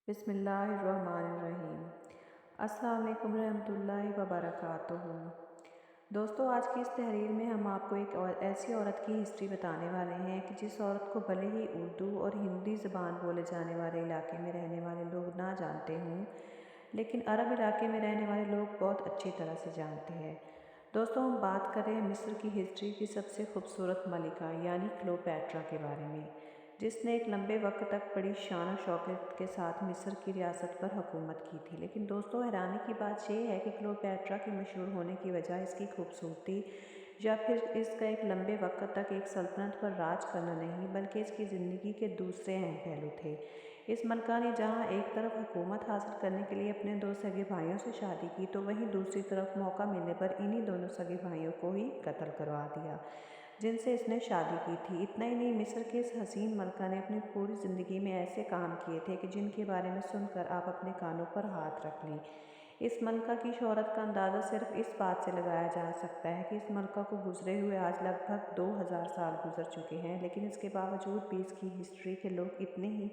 بسم اللہ الرحمن الرحیم۔ السلام علیکم ورحمۃ وبرکاتہ۔ دوستو، آج کی اس تحریر میں ہم آپ کو ایک ایسی عورت کی ہسٹری بتانے والے ہیں کہ جس عورت کو بھلے ہی اردو اور ہندی زبان بولے جانے والے علاقے میں رہنے والے لوگ نہ جانتے ہوں، لیکن عرب علاقے میں رہنے والے لوگ بہت اچھی طرح سے جانتے ہیں۔ دوستو، ہم بات کر رہے ہیں مصر کی ہسٹری کی سب سے خوبصورت ملکہ یعنی کلیوپیٹرا کے بارے میں، جس نے ایک لمبے وقت تک بڑی شان و شوکت کے ساتھ مصر کی ریاست پر حکومت کی تھی۔ لیکن دوستو، حیرانی کی بات یہ ہے کہ کلیوپیٹرا کے مشہور ہونے کی وجہ اس کی خوبصورتی یا پھر اس کا ایک لمبے وقت تک ایک سلطنت پر راج کرنا نہیں، بلکہ اس کی زندگی کے دوسرے اہم پہلو تھے۔ اس ملکہ نے جہاں ایک طرف حکومت حاصل کرنے کے لیے اپنے دو سگے بھائیوں سے شادی کی، تو وہیں دوسری طرف موقع ملنے پر انہی دونوں سگے بھائیوں کو ہی قتل کروا دیا جن سے اس نے شادی کی تھی۔ اتنا ہی نہیں، مصر کے اس حسین ملکہ نے اپنی پوری زندگی میں ایسے کام کیے تھے کہ جن کے بارے میں سن کر آپ اپنے کانوں پر ہاتھ رکھ لیں۔ اس ملکہ کی شہرت کا اندازہ صرف اس بات سے لگایا جا سکتا ہے کہ اس ملکہ کو گزرے ہوئے آج لگ بھگ 2000 سال گزر چکے ہیں، لیکن اس کے باوجود بھی اس کی ہسٹری کے لوگ اتنے ہی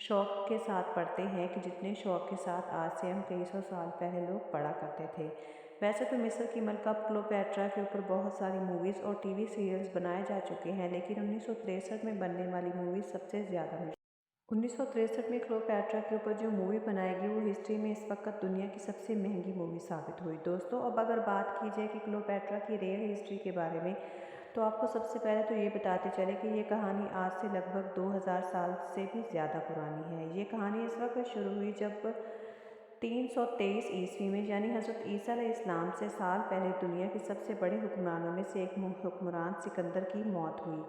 شوق کے ساتھ پڑھتے ہیں کہ جتنے شوق کے ساتھ آج سے ہم کئی سو سال پہلے لوگ پڑھا کرتے تھے۔ ویسے تو مصر کی ملکہ کلیوپیٹرا کے اوپر بہت ساری موویز اور ٹی وی سیریلز بنائے جا چکے ہیں، لیکن 1963 میں بننے والی مووی سب سے زیادہ مشہور 1963 میں کلیوپیٹرا کے اوپر جو مووی بنائی گئی وہ ہسٹری میں اس وقت دنیا کی سب سے مہنگی مووی ثابت ہوئی۔ دوستو، اب اگر بات کی جائے کہ کلیوپیٹرا کی ریئل ہسٹری کے بارے میں، تو آپ کو سب سے پہلے تو یہ بتاتے چلے کہ یہ کہانی آج سے لگ بھگ 2000 سال سے بھی زیادہ پرانی ہے۔ یہ کہانی اس وقت شروع ہوئی جب 323 عیسوی میں، یعنی حضرت عیسیٰ علیہ السلام سے سال پہلے، دنیا کے سب سے بڑے حکمرانوں میں سے ایک حکمران سکندر کی موت ہوئی۔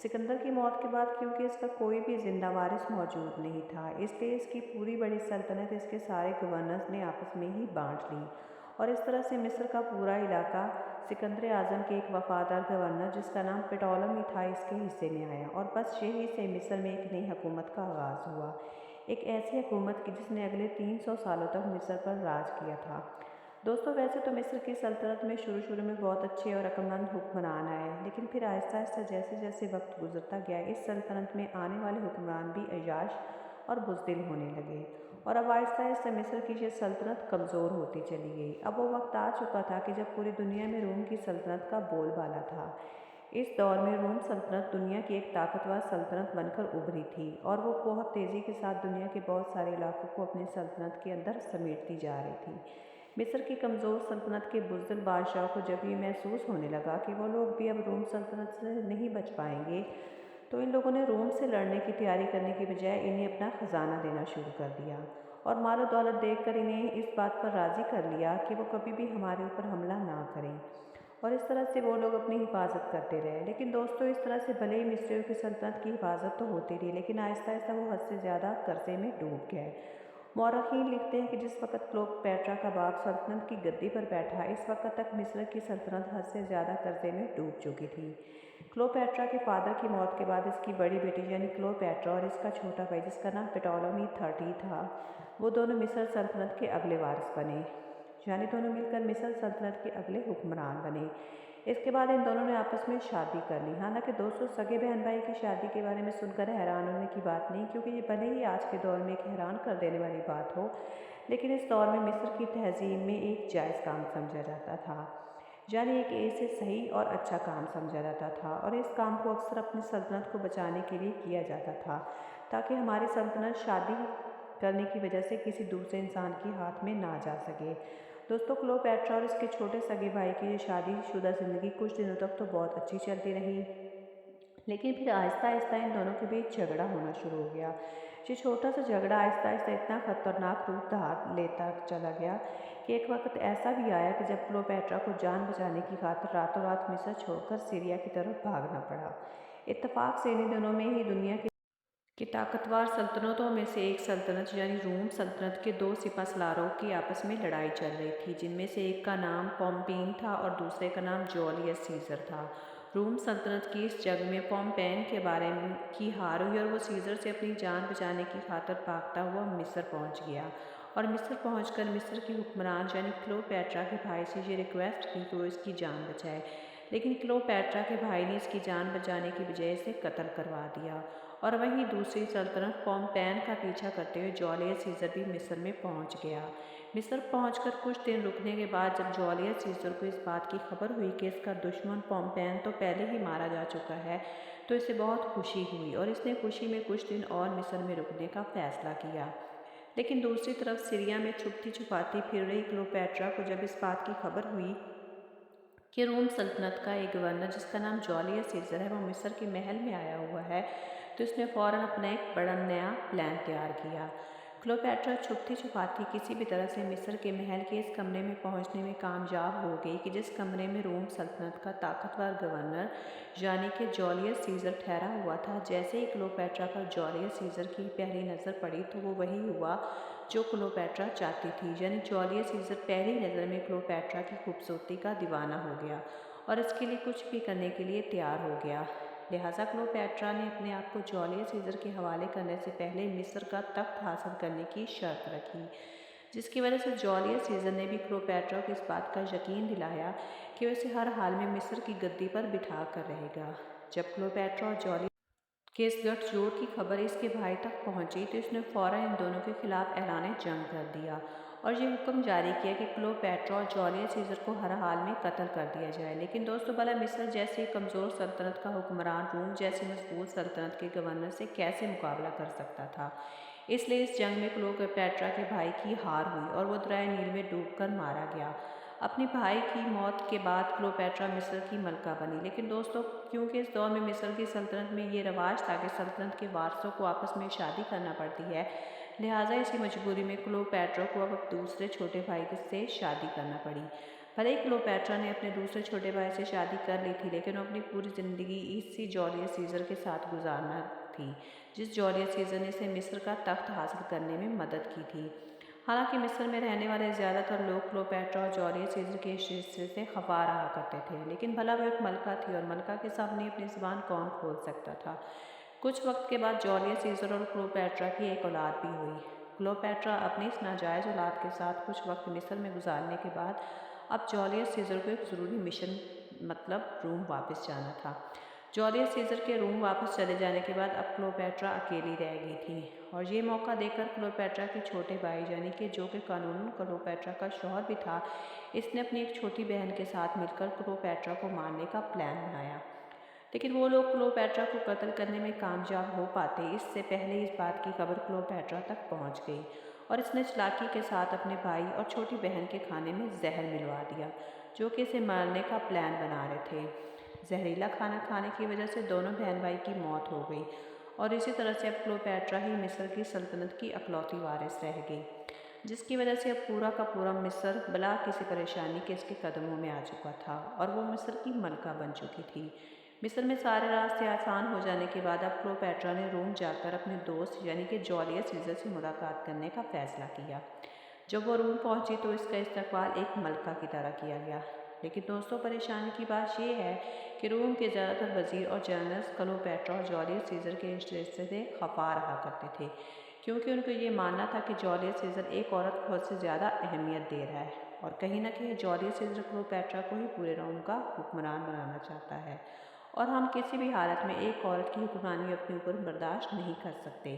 سکندر کی موت کے بعد کیونکہ اس کا کوئی بھی زندہ وارث موجود نہیں تھا، اس لیے اس کی پوری بڑی سلطنت اس کے سارے گورنرز نے آپس میں ہی بانٹ لی، اور اس طرح سے مصر کا پورا علاقہ سکندر اعظم کے ایک وفادار گورنر جس کا نام پٹولمی تھا اس کے حصے میں آیا، اور بس یہی سے مصر میں ایک نئی حکومت کا آغاز ہوا، ایک ایسی حکومت کی جس نے اگلے 300 سالوں تک مصر پر راج کیا تھا۔ دوستو، ویسے تو مصر کی سلطنت میں شروع میں بہت اچھے اور عقلمند حکمران آئے، لیکن پھر آہستہ آہستہ جیسے جیسے وقت گزرتا گیا، اس سلطنت میں آنے والے حکمران بھی عیاش اور بزدل ہونے لگے، اور اب آہستہ آہستہ مصر کی یہ سلطنت کمزور ہوتی چلی گئی۔ اب وہ وقت آ چکا تھا کہ جب پوری دنیا میں روم کی سلطنت کا بول بالا تھا۔ اس دور میں روم سلطنت دنیا کی ایک طاقتور سلطنت بن کر ابھری تھی، اور وہ بہت تیزی کے ساتھ دنیا کے بہت سارے علاقوں کو اپنی سلطنت کے اندر سمیٹتی جا رہی تھی۔ مصر کی کمزور سلطنت کے بزدل بادشاہوں کو جب یہ محسوس ہونے لگا کہ وہ لوگ بھی اب روم سلطنت سے نہیں بچ پائیں گے، تو ان لوگوں نے روم سے لڑنے کی تیاری کرنے کی بجائے انہیں اپنا خزانہ دینا شروع کر دیا، اور مال و دولت دیکھ کر انہیں اس بات پر راضی کر لیا کہ وہ کبھی بھی ہمارے اوپر حملہ نہ کریں، اور اس طرح سے وہ لوگ اپنی حفاظت کرتے رہے۔ لیکن دوستو، اس طرح سے بھلے ہی مصریوں کی سلطنت کی حفاظت تو ہوتی رہی، لیکن آہستہ آہستہ وہ حد سے زیادہ قرضے میں ڈوب گئے۔ مورخین لکھتے ہیں کہ جس وقت کلیوپیٹرا کا باپ سلطنت کی گدی پر بیٹھا، اس وقت تک مصر کی سلطنت حد سے زیادہ قرضے میں ڈوب چکی تھی۔ کلیوپیٹرا کے فادر کی موت کے بعد اس کی بڑی بیٹی یعنی کلیوپیٹرا اور اس کا چھوٹا بھائی جس کا نام پٹولمی تھا، وہ دونوں مصر سلطنت کے اگلے وارث بنے، یعنی دونوں مل کر مصر سلطنت کے اگلے حکمران بنے۔ اس کے بعد ان دونوں نے آپس میں شادی کر لی۔ حالانکہ دوستو، سگے بہن بھائی کی شادی کے بارے میں سن کر حیران ہونے کی بات نہیں، کیونکہ یہ بھلے ہی آج کے دور میں ایک حیران کر دینے والی بات ہو، لیکن اس دور میں مصر کی تہذیب میں ایک جائز کام سمجھا جاتا تھا، یعنی ایک ایسے صحیح اور اچھا کام سمجھا جاتا تھا، اور اس کام کو اکثر اپنی سلطنت کو بچانے کے لیے کیا جاتا تھا، تاکہ ہماری سلطنت شادی کرنے کی وجہ سے کسی دوسرے انسان کے ہاتھ میں نہ جا سکے۔ دوستو، کلیوپیٹرا اور اس کے چھوٹے سگے بھائی کی یہ شادی شدہ زندگی کچھ دنوں تک تو بہت اچھی چلتی رہی، لیکن پھر آہستہ آہستہ ان دونوں کے بیچ جھگڑا ہونا شروع ہو گیا۔ یہ چھوٹا سا جھگڑا آہستہ آہستہ اتنا خطرناک روپ دھار لیتا چلا گیا کہ ایک وقت ایسا بھی آیا کہ جب کلیوپیٹرا کو جان بچانے کی خاطر راتوں رات مصر چھوڑ کر سیریا کی طرف بھاگنا پڑا۔ اتفاق سے انہی دنوں میں ہی دنیا کی طاقتور سلطنتوں میں سے ایک سلطنت یعنی روم سلطنت کے دو سپہ سالاروں کی آپس میں لڑائی چل رہی تھی، جن میں سے ایک کا نام پومپین تھا اور دوسرے کا نام جولیس سیزر تھا۔ روم سلطنت کی اس جنگ میں پومپین کے بارے کی ہار ہوئی، اور وہ سیزر سے اپنی جان بچانے کی خاطر بھاگتا ہوا مصر پہنچ گیا، اور مصر پہنچ کر مصر کی حکمران یعنی کلیوپیٹرا کے بھائی سے یہ ریکویسٹ کی کہ وہ اس کی جان بچائے، لیکن کلیوپیٹرا کے بھائی نے اس کی جان بچانے کی بجائے اسے قتل کروا دیا، اور وہیں دوسری سلطنت پومپین کا پیچھا کرتے ہوئے جولیس سیزر بھی مصر میں پہنچ گیا۔ مصر پہنچ کر کچھ دن رکنے کے بعد جب جولیس سیزر کو اس بات کی خبر ہوئی کہ اس کا دشمن پومپین تو پہلے ہی مارا جا چکا ہے تو اسے بہت خوشی ہوئی اور اس نے خوشی میں کچھ دن اور مصر میں رکنے کا فیصلہ کیا۔ لیکن دوسری طرف سیریا میں چھپتی چھپاتی پھر رہی کلیوپیٹرا کو جب اس بات کی خبر ہوئی کہ روم سلطنت کا ایک گورنر جس کا نام جولیس سیزر ہے وہ مصر کے محل میں آیا ہوا ہے تو اس نے فوراً اپنا ایک بڑا نیا پلان تیار کیا۔ کلیوپیٹرا چھپتی چھپاتی کسی بھی طرح سے مصر کے محل کے اس کمرے میں پہنچنے میں کامیاب ہو گئی کہ جس کمرے میں روم سلطنت کا طاقتور گورنر یعنی کہ جولیس سیزر ٹھہرا ہوا تھا۔ جیسے ہی کلیوپیٹرا پر جولیس سیزر کی پہلی نظر پڑی تو وہ وہی ہوا جو کلیوپیٹرا چاہتی تھی، یعنی جولیس سیزر پہلی نظر میں کلیوپیٹرا کی خوبصورتی کا دیوانہ ہو گیا اور اس کے لیے کچھ بھی کرنے کے لیے تیار ہو گیا۔ لہٰذا کلیوپیٹرا نے اپنے آپ کو جولیس سیزر کے حوالے کرنے سے پہلے مصر کا تخت حاصل کرنے کی شرط رکھی، جس کی وجہ سے جولیس سیزر نے بھی کلیوپیٹرا کو اس بات کا یقین دلایا کہ وہ اسے ہر حال میں مصر کی گدی پر بٹھا کر رہے گا۔ جب کلیوپیٹرا اور جولیس کہ اس گٹھ جوڑ کی خبر اس کے بھائی تک پہنچی تو اس نے فوراً ان دونوں کے خلاف اعلان جنگ کر دیا اور یہ حکم جاری کیا کہ کلیوپیٹرا اور جولیس سیزر کو ہر حال میں قتل کر دیا جائے۔ لیکن دوستو بھلا مصر جیسی کمزور سلطنت کا حکمران روم جیسی مضبوط سلطنت کے گورنر سے کیسے مقابلہ کر سکتا تھا؟ اس لیے اس جنگ میں کلیوپیٹرا کے بھائی کی ہار ہوئی اور وہ دریائے نیل میں ڈوب کر مارا گیا۔ اپنے بھائی کی موت کے بعد کلیوپیٹرا مصر کی ملکہ بنی۔ لیکن دوستو کیونکہ اس دور میں مصر کی سلطنت میں یہ رواج تھا کہ سلطنت کے وارثوں کو آپس میں شادی کرنا پڑتی ہے، لہٰذا اسی مجبوری میں کلیوپیٹرا کو اب دوسرے چھوٹے بھائی سے شادی کرنا پڑی۔ بھلے ہی کلیوپیٹرا نے اپنے دوسرے چھوٹے بھائی سے شادی کر لی تھی لیکن وہ اپنی پوری زندگی اسی جولیس سیزر کے ساتھ گزارنا تھی جس جولیس سیزر نے اسے مصر کا تخت حاصل کرنے میں مدد کی تھی۔ حالانکہ مصر میں رہنے والے زیادہ تر لوگ کلیوپیٹرا اور جولیس سیزر کے اس رشتے سے خفا رہا کرتے تھے، لیکن بھلا وہ ایک ملکہ تھی اور ملکہ کے سامنے اپنی زبان کون کھول سکتا تھا۔ کچھ وقت کے بعد جولیس سیزر اور کلیوپیٹرا کی ایک اولاد بھی ہوئی۔ کلیوپیٹرا اپنی اس ناجائز اولاد کے ساتھ کچھ وقت مصر میں گزارنے کے بعد اب جولیس سیزر کو ایک ضروری مشن مطلب روم واپس جانا تھا۔ جولیس سیزر کے روم واپس چلے جانے کے بعد اب کلیوپیٹرا اکیلی رہ گئی تھی اور یہ موقع دیکھ کر کلیوپیٹرا کے چھوٹے بھائی یعنی کہ جو کہ قانوناً کلیوپیٹرا کا شوہر بھی تھا، اس نے اپنی ایک چھوٹی بہن کے ساتھ مل کر کلیوپیٹرا کو مارنے کا پلان بنایا۔ لیکن وہ لوگ کلیوپیٹرا کو قتل کرنے میں کامیاب ہو پاتے اس سے پہلے اس بات کی خبر کلیوپیٹرا تک پہنچ گئی اور اس نے چالاکی کے ساتھ اپنے بھائی اور چھوٹی بہن کے کھانے میں زہر ملوا دیا جو کہ اسے مارنے کا پلان بنا رہے تھے۔ زہریلا کھانا کھانے کی وجہ سے دونوں بہن بھائی کی موت ہو گئی اور اسی طرح سے اب کلیوپیٹرا ہی مصر کی سلطنت کی اکلوتی وارث رہ گئی، جس کی وجہ سے اب پورا کا پورا مصر بلا کسی پریشانی کے اس کے قدموں میں آ چکا تھا اور وہ مصر کی ملکہ بن چکی تھی۔ مصر میں سارے راستے آسان ہو جانے کے بعد اب کلیوپیٹرا نے روم جا کر اپنے دوست یعنی کہ جولیس سیزر سے ملاقات کرنے کا فیصلہ کیا۔ جب وہ روم پہنچی تو اس کا استقبال ایک ملکہ کی طرح کیا گیا۔ لیکن دوستوں پریشانی کی بات یہ ہے کہ روم کے زیادہ تر وزیر اور جنرلز کلیوپیٹرا اور جولیس سیزر کے اس رشتے سے خفا رہا کرتے تھے کیونکہ ان کو یہ ماننا تھا کہ جولیس سیزر ایک عورت کو حد سے زیادہ اہمیت دے رہا ہے اور کہیں نہ کہیں جولیس سیزر کلیوپیٹرا کو ہی پورے روم کا حکمران بنانا چاہتا ہے اور ہم کسی بھی حالت میں ایک عورت کی حکمرانی اپنے اوپر برداشت نہیں کر سکتے۔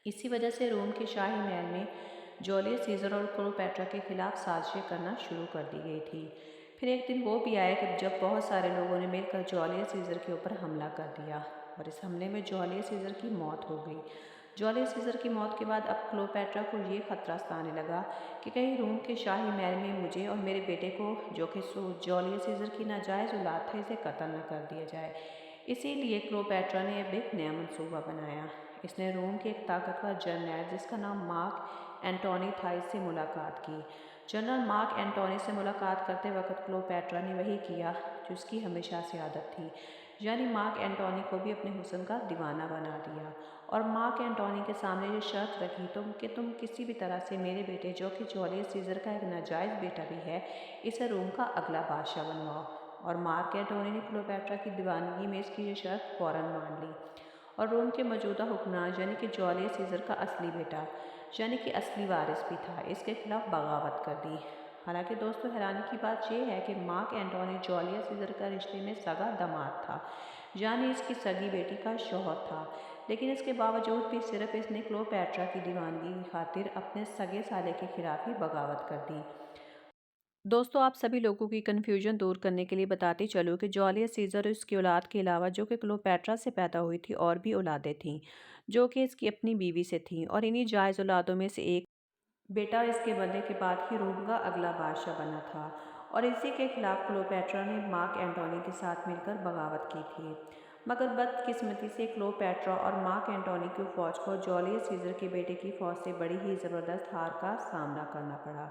اسی وجہ سے روم کے شاہی محل میں جولیس سیزر اور کلیوپیٹرا کے خلاف سازشیں کرنا شروع کر دی گئی تھی۔ پھر ایک دن وہ بھی آیا کہ جب بہت سارے لوگوں نے مل کر جولیس سیزر کے اوپر حملہ کر دیا اور اس حملے میں جولیس سیزر کی موت ہو گئی۔ جولیس سیزر کی موت کے بعد اب کلیوپیٹرا کو یہ خطرہ ستانے لگا کہ کہیں روم کے شاہی محل میں مجھے اور میرے بیٹے کو جو کہ جولیس سیزر کی ناجائز اولاد تھا اسے قتل نہ کر دیا جائے۔ اسی لیے کلیوپیٹرا نے اب ایک نیا منصوبہ بنایا۔ اس نے روم کے ایک طاقتور جرنیل جس کا نام مارک اینٹونی تھا اس سے ملاقات کی۔ جنرل مارک اینٹونی سے ملاقات کرتے وقت کلیوپیٹرا نے وہی کیا جو اس کی ہمیشہ سے عادت تھی، یعنی مارک اینٹونی کو بھی اپنے حسن کا دیوانہ بنا دیا اور مارک اینٹونی کے سامنے یہ شرط رکھی کہ تم کسی بھی طرح سے میرے بیٹے جو کہ جولیس سیزر کا ایک ناجائز بیٹا بھی ہے اسے روم کا اگلا بادشاہ بنواؤ، اور مارک اینٹونی نے کلیوپیٹرا کی دیوانگی میں اس کی یہ شرط فوراً مان لی اور روم کے موجودہ حکمران یعنی کہ جولیس سیزر کا اصلی بیٹا یعنی کہ اصلی وارث بھی تھا اس کے خلاف بغاوت کر دی۔ حالانکہ دوستوں حیرانی کی بات یہ ہے کہ مارک اینٹونی جولیس سیزر کا رشتے میں سگا داماد تھا، یعنی اس کی سگی بیٹی کا شوہر تھا، لیکن اس کے باوجود بھی صرف اس نے کلیوپیٹرا کی دیوانگی کی خاطر اپنے سگے سالے کے خلاف ہی بغاوت کر دی۔ دوستو آپ سبھی لوگوں کی کنفیوژن دور کرنے کے لیے بتاتی چلوں کہ جولیس سیزر اور اس کی اولاد کے علاوہ جو کہ کلیوپیٹرا سے پیدا ہوئی تھی اور بھی اولادیں تھیں جو کہ اس کی اپنی بیوی سے تھیں، اور انہی جائز اولادوں میں سے ایک بیٹا اس کے مرنے کے بعد ہی روم کا اگلا بادشاہ بنا تھا، اور اسی کے خلاف کلیوپیٹرا نے مارک اینٹونی کے ساتھ مل کر بغاوت کی تھی۔ مگر بدقسمتی سے کلیوپیٹرا اور مارک اینٹونی کی فوج کو جولیس سیزر کے بیٹے کی فوج سے بڑی ہی زبردست ہار کا سامنا کرنا پڑا۔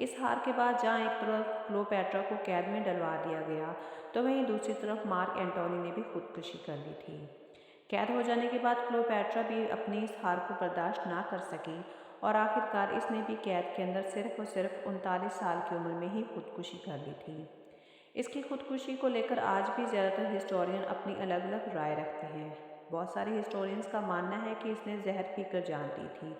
اس ہار کے بعد جہاں ایک طرف کلیوپیٹرا کو قید میں ڈلوا دیا گیا تو وہیں دوسری طرف مارک اینٹونی نے بھی خودکشی کر لی تھی۔ قید ہو جانے کے بعد کلیوپیٹرا بھی اپنی اس ہار کو برداشت نہ کر سکی اور آخرکار اس نے بھی قید کے اندر صرف اور صرف 39 سال کی عمر میں ہی خودکشی کر لی تھی۔ اس کی خودکشی کو لے کر آج بھی زیادہ تر ہسٹورین اپنی الگ الگ رائے رکھتے ہیں۔ بہت سارے ہسٹورینز کا ماننا ہے کہ اس نے زہر پی کر جان دی تھی،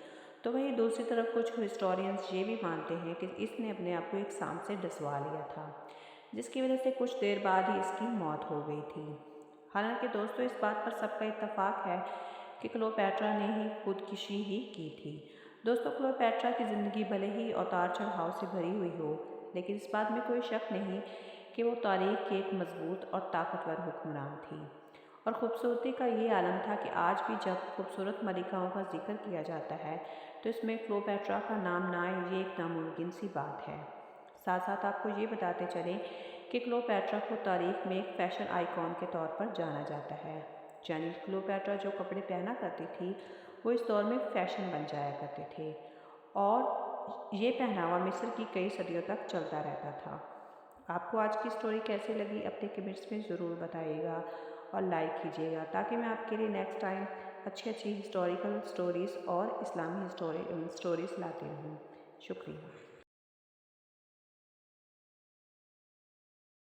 تو وہیں دوسری طرف کچھ ہسٹورینز یہ بھی مانتے ہیں کہ اس نے اپنے آپ کو ایک سانپ سے ڈسوا لیا تھا، جس کی وجہ سے کچھ دیر بعد ہی اس کی موت ہو گئی تھی۔ حالانکہ دوستو اس بات پر سب کا اتفاق ہے کہ کلیوپیٹرا نے ہی خودکشی ہی کی تھی۔ دوستو کلیوپیٹرا کی زندگی بھلے ہی اتار چڑھاؤ سے بھری ہوئی ہو، لیکن اس بات میں کوئی شک نہیں کہ وہ تاریخ کی ایک مضبوط اور طاقتور حکمران تھی، اور خوبصورتی کا یہ عالم تھا کہ آج بھی جب خوبصورت ملکاؤں کا ذکر کیا جاتا ہے تو اس میں کلیوپیٹرا کا نام نہ آئے یہ ایک ناممکن سی بات ہے۔ ساتھ ساتھ آپ کو یہ بتاتے چلیں کہ کلیوپیٹرا کو تاریخ میں ایک فیشن آئیکن کے طور پر جانا جاتا ہے، یعنی کلیوپیٹرا جو کپڑے پہنا کرتی تھی وہ اس دور میں فیشن بن جایا کرتے تھے، اور یہ پہناوا مصر کی کئی صدیوں تک چلتا رہتا تھا۔ آپ کو آج کی سٹوری کیسی لگی اپنے کمنٹس میں ضرور بتائیے گا اور لائک کیجیے گا، تاکہ میں آپ کے لیے نیکسٹ ٹائم اچھی ہسٹوریکل سٹوریز اور اسلامی سٹوریز لاتی رہوں۔ شکریہ۔